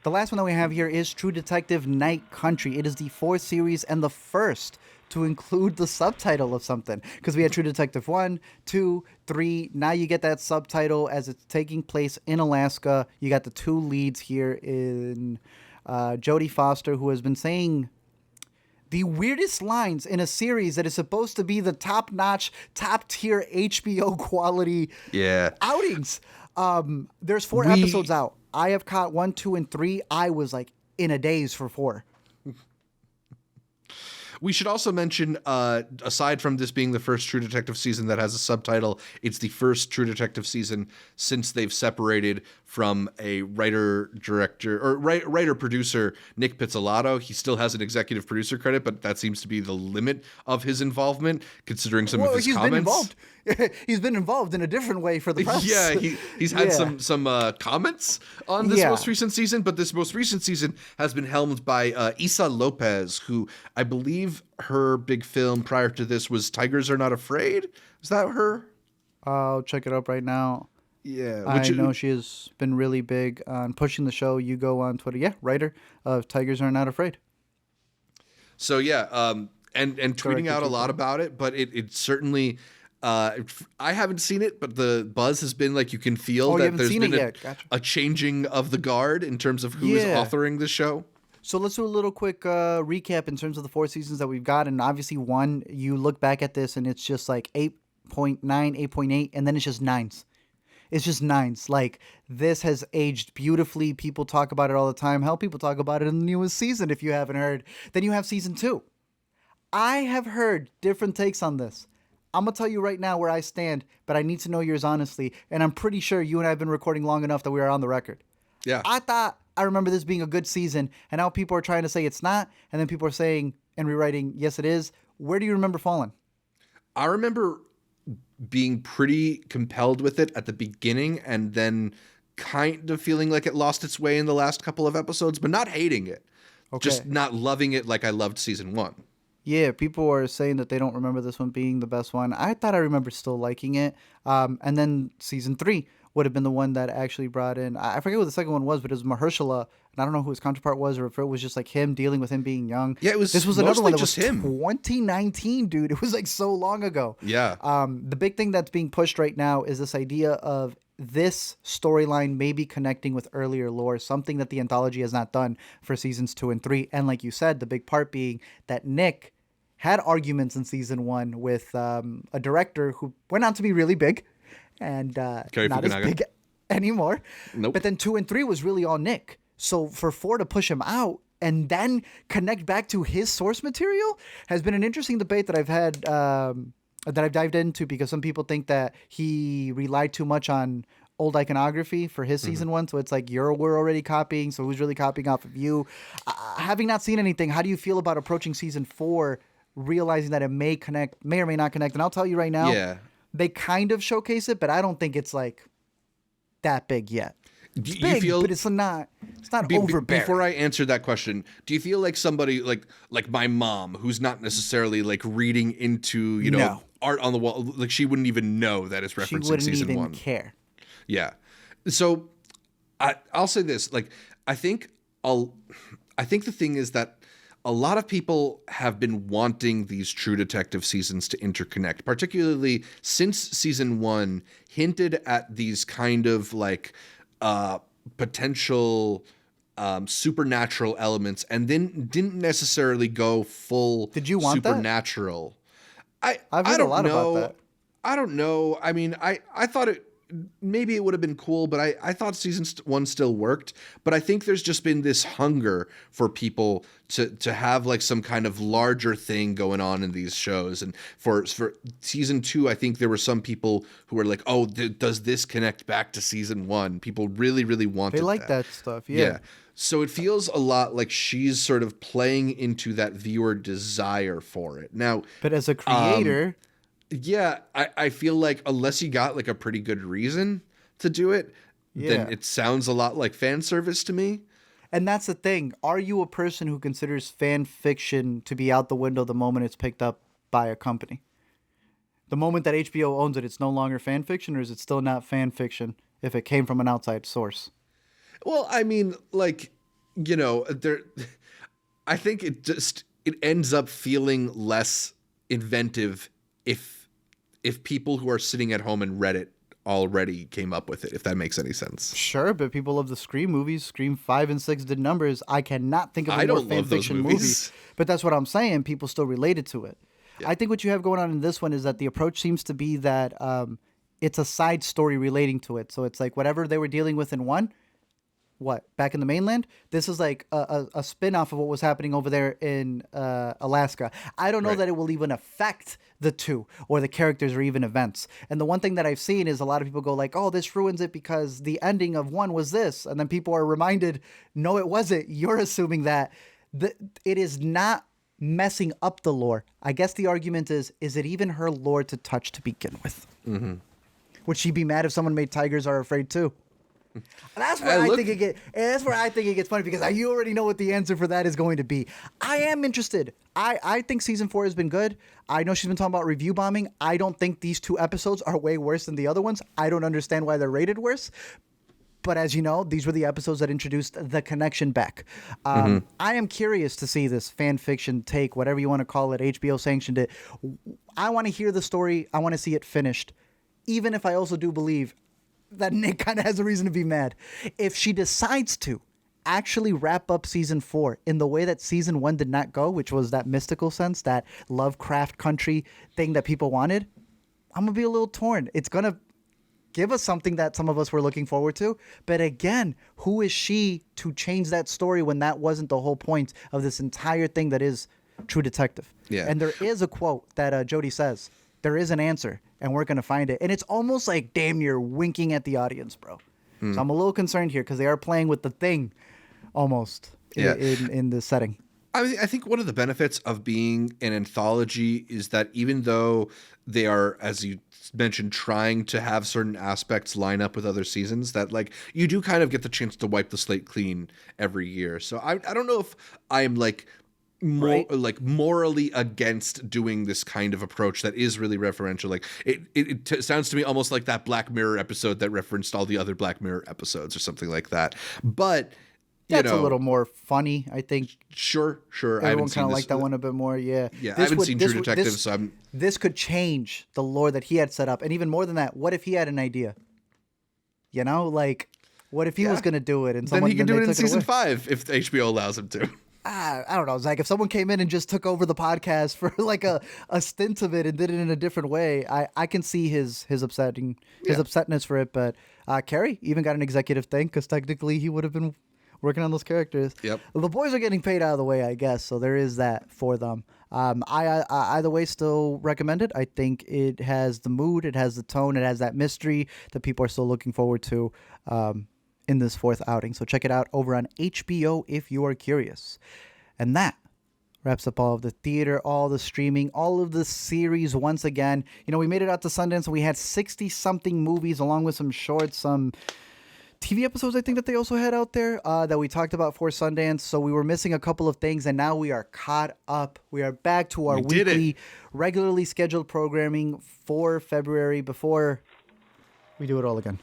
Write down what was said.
The last one that we have here is True Detective Night Country. It is the 4th series and the first to include the subtitle of something. Because we had True Detective 1, 2, 3. Now you get that subtitle as it's taking place in Alaska. You got the 2 leads here in Jodie Foster, who has been saying the weirdest lines in a series that is supposed to be the top-notch, top-tier HBO quality outings. There's 4 episodes out. I have caught 1, 2, and 3. I was like in a daze for 4. We should also mention, aside from this being the first True Detective season that has a subtitle, it's the first True Detective season since they've separated from a writer-producer, Nick Pizzolatto. He still has an executive producer credit, but that seems to be the limit of his involvement, considering some of his comments. He's been involved in a different way for the press. Yeah, he's had some comments on this most recent season, but this most recent season has been helmed by Issa Lopez, who I believe her big film prior to this was Tigers Are Not Afraid. Is that her? I'll check it up right now. Yeah. I know she has been really big on pushing the show. You go on Twitter. Yeah, writer of Tigers Are Not Afraid. So, yeah, and tweeting out a lot about it, but it certainly... I haven't seen it, but the buzz has been like you can feel that there's been a changing of the guard in terms of who is authoring the show. So let's do a little quick recap in terms of the 4 seasons that we've got. And obviously 1, you look back at this and it's just like 8.9, 8.8, and then it's just 9s. It's just 9s. Like, this has aged beautifully. People talk about it all the time. Hell, people talk about it in the newest season if you haven't heard. Then you have season 2. I have heard different takes on this. I'm going to tell you right now where I stand, but I need to know yours honestly. And I'm pretty sure you and I have been recording long enough that we are on the record. Yeah. I remember this being a good season, and now people are trying to say it's not, and then people are saying and rewriting, yes, it is. Where do you remember falling? I remember being pretty compelled with it at the beginning and then kind of feeling like it lost its way in the last couple of episodes, but not hating it. Okay. Just not loving it like I loved season 1. Yeah, people are saying that they don't remember this one being the best one. I thought I remember still liking it. And then season 3 would have been the one that actually brought in, I forget what the second one was, but it was Mahershala. And I don't know who his counterpart was or if it was just like him dealing with him being young. Yeah, this was another one that was 2019, dude. It was like so long ago. Yeah. The big thing that's being pushed right now is this idea of this storyline maybe connecting with earlier lore, something that the anthology has not done for seasons 2 and 3. And like you said, the big part being that Nick had arguments in season 1 with a director who went on to be really big and not as big anymore. Nope. But then 2 and 3 was really all Nick. So for 4 to push him out and then connect back to his source material has been an interesting debate that I've had, that I've dived into, because some people think that he relied too much on old iconography for his season 1. So it's like we're already copying. So who's really copying off of you? Having not seen anything, how do you feel about approaching season 4, realizing that it may or may not connect? And I'll tell you right now, they kind of showcase it, but I don't think it's like that big yet. It's big, but it's not overbearing. Before I answer that question, do you feel like somebody like my mom, who's not necessarily like reading into, art on the wall, like she wouldn't even know that it's referencing season 1? She wouldn't even care. Yeah. So I'll say this, like, I think the thing is that a lot of people have been wanting these True Detective seasons to interconnect, particularly since season 1 hinted at these kind of like potential supernatural elements and then didn't necessarily go full Did you want supernatural. I've heard a lot about that. I don't know. I mean, I thought maybe it would have been cool, but I thought season 1 still worked. But I think there's just been this hunger for people to have like some kind of larger thing going on in these shows. And for season 2, I think there were some people who were like, oh, does this connect back to season 1? People really, really wanted that. They like that stuff, yeah. So it feels a lot like she's sort of playing into that viewer desire for it. Now, but as a creator... yeah, I feel like unless you got like a pretty good reason to do it, then it sounds a lot like fan service to me. And that's the thing. Are you a person who considers fan fiction to be out the window the moment it's picked up by a company? The moment that HBO owns it, it's no longer fan fiction, or is it still not fan fiction if it came from an outside source? Well, I mean, like, you know, I think it ends up feeling less inventive if people who are sitting at home and read it already came up with it, if that makes any sense. Sure, but people love the Scream movies. Scream 5 and 6 did numbers. I cannot think of a I more don't love those fanfiction movies. movie. But that's what I'm saying. People still related to it. Yeah. I think what you have going on in this one is that the approach seems to be that it's a side story relating to it. So it's like whatever they were dealing with in one, back in the mainland, this is like a spin-off of what was happening over there in Alaska. I don't know that it will even affect the two or the characters or even events. And the one thing that I've seen is a lot of people go like, oh, this ruins it because the ending of one was this. And then people are reminded, no, it wasn't. You're assuming that it is not messing up the lore. I guess the argument is it even her lore to touch to begin with? Mm-hmm. Would she be mad if someone made Tigers Are Afraid too? That's where I think it gets funny because you already know what the answer for that is going to be. I am interested. I think season 4 has been good. I know she's been talking about review bombing. I don't think these 2 episodes are way worse than the other ones. I don't understand why they're rated worse. But as you know, these were the episodes that introduced the connection back. I am curious to see this fan fiction take, whatever you want to call it. HBO sanctioned it. I want to hear the story. I want to see it finished. Even if I also do believe that Nick kind of has a reason to be mad. If she decides to actually wrap up season 4 in the way that season 1 did not go, which was that mystical sense, that Lovecraft country thing that people wanted, I'm going to be a little torn. It's going to give us something that some of us were looking forward to. But again, who is she to change that story when that wasn't the whole point of this entire thing that is True Detective? Yeah. And there is a quote that Jodie says, there is an answer, and we're going to find it. And it's almost like damn near winking at the audience, bro. So I'm a little concerned here because they are playing with the thing almost in the setting. I think one of the benefits of being an anthology is that even though they are, as you mentioned, trying to have certain aspects line up with other seasons, that like you do kind of get the chance to wipe the slate clean every year. So I don't know if I'm like morally against doing this kind of approach that is really referential. Like it sounds to me almost like that Black Mirror episode that referenced all the other Black Mirror episodes or something like that. But that's a little more funny, I think. Sure. Everyone kind of liked that one a bit more. Yeah. I haven't seen True Detective, so this could change the lore that he had set up, and even more than that, what if he had an idea? You know, like what if he was going to do it, and then he can do it in season 5 if HBO allows him to. I don't know. Zach, if someone came in and just took over the podcast for like a stint of it and did it in a different way, I can see his upsetness for it. But Carrie even got an executive thing because technically he would have been working on those characters. Yep. The boys are getting paid out of the way, I guess. So there is that for them. I either way still recommend it. I think it has the mood, it has the tone, it has that mystery that people are still looking forward to in this 4th outing. So check it out over on HBO if you are curious. And that wraps up all of the theater, all the streaming, all of the series once again. You know, we made it out to Sundance and we had 60-something movies along with some shorts, some TV episodes I think that they also had out there that we talked about for Sundance. So we were missing a couple of things and now we are caught up. We are back to our weekly, regularly scheduled programming for February before we do it all again.